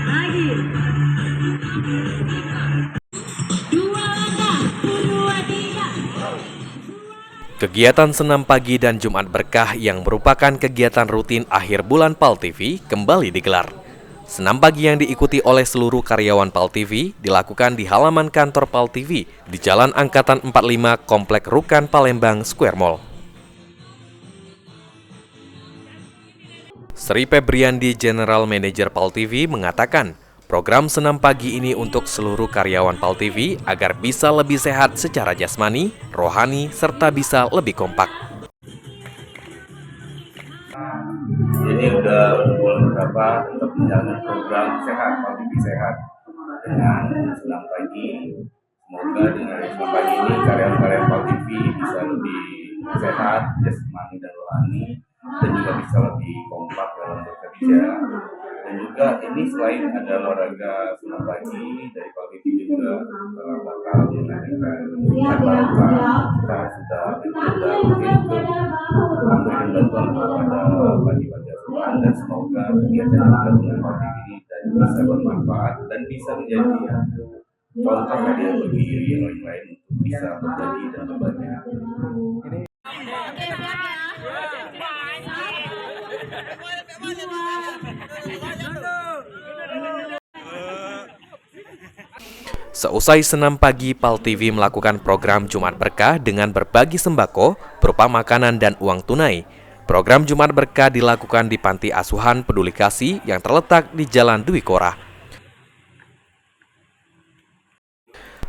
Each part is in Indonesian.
Lagi. Dua langkah, dua tiga. Kegiatan senam pagi dan Jumat Berkah yang merupakan kegiatan rutin akhir bulan PAL TV kembali digelar. Senam pagi yang diikuti oleh seluruh karyawan PAL TV dilakukan di halaman kantor PAL TV di Jalan Angkatan 45 Komplek Rukan Palembang Square Mall. Sri Febriandi, General Manager PAL TV, mengatakan program senam pagi ini untuk seluruh karyawan PAL TV agar bisa lebih sehat secara jasmani, rohani, serta bisa lebih kompak. Jadi udah bulan berapa untuk menjalankan program sehat, PAL TV sehat dengan senam pagi. Semoga dengan senam pagi ini karyawan-karyawan PAL TV bisa lebih sehat, jasmani dan rohani, dan juga bisa lebih kompak dalam bekerja. Dan juga ini selain ada olahraga senam pagi dari PAL TV juga bakal mengadakan kita sudah mungkin memberikan bantuan kepada panti-panti asuhan, dan semoga kegiatan yang dilakukan dengan PAL TV ini dan bisa bermanfaat dan bisa menjadi contoh bagi yang lain untuk bisa berbagi dan berbagi. Seusai senam pagi, PAL TV melakukan program Jumat Berkah dengan berbagi sembako berupa makanan dan uang tunai. Program Jumat Berkah dilakukan di Panti Asuhan Peduli Kasih yang terletak di Jalan Dwi Korah.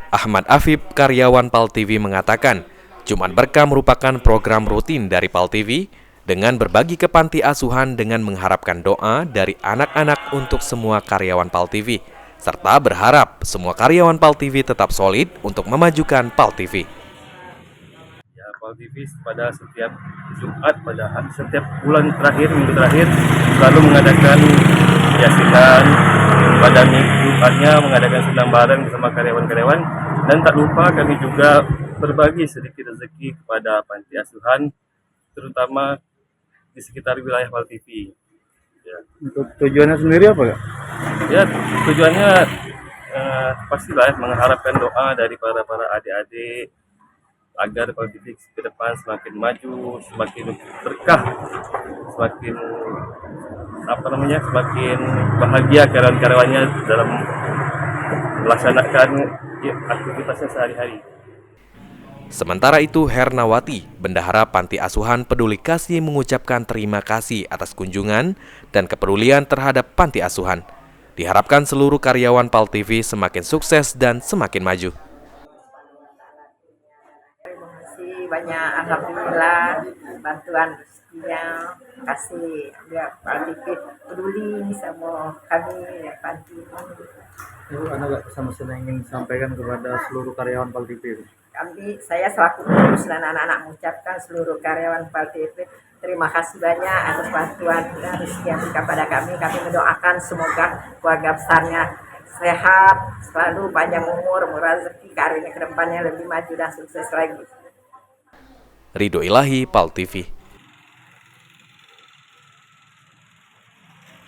Ahmad Afif, karyawan PAL TV, mengatakan Jumat Berkah merupakan program rutin dari PAL TV dengan berbagi ke panti asuhan dengan mengharapkan doa dari anak-anak untuk semua karyawan PAL TV, serta berharap semua karyawan PAL TV tetap solid untuk memajukan PAL TV. Ya, PAL TV pada setiap Jumat, pada setiap bulan terakhir, minggu terakhir, selalu mengadakan kegiatan pada minggu Jumatnya, mengadakan senam bareng bersama karyawan-karyawan, dan tak lupa kami juga berbagi sedikit rezeki kepada panti asuhan, terutama di sekitar wilayah PAL TV. Ya. Untuk tujuannya sendiri apa Kak? Ya, tujuannya pastilah mengharapkan doa dari para adik-adik agar PAL TV ke depan semakin maju, semakin berkah, semakin semakin bahagia karyawan-karyawannya dalam melaksanakan aktivitasnya sehari-hari. Sementara itu, Hernawati, Bendahara Panti Asuhan Peduli Kasih, mengucapkan terima kasih atas kunjungan dan kepedulian terhadap panti asuhan. Diharapkan seluruh karyawan PAL TV semakin sukses dan semakin maju. Terima kasih banyak, alhamdulillah bantuan rezekinya, kasih ya PAL TV peduli sama kami ya panti. Ibu, ada pesan-pesan yang ingin disampaikan kepada seluruh karyawan PAL TV? Saya selaku pengurus dan anak-anak mengucapkan seluruh karyawan PAL TV terima kasih banyak atas bantuan dan rezeki kepada kami. Kami mendoakan semoga keluarga besarnya sehat, selalu panjang umur, murah rezeki, karirnya ke depannya lebih maju dan sukses lagi. Ridho Ilahi, PAL TV.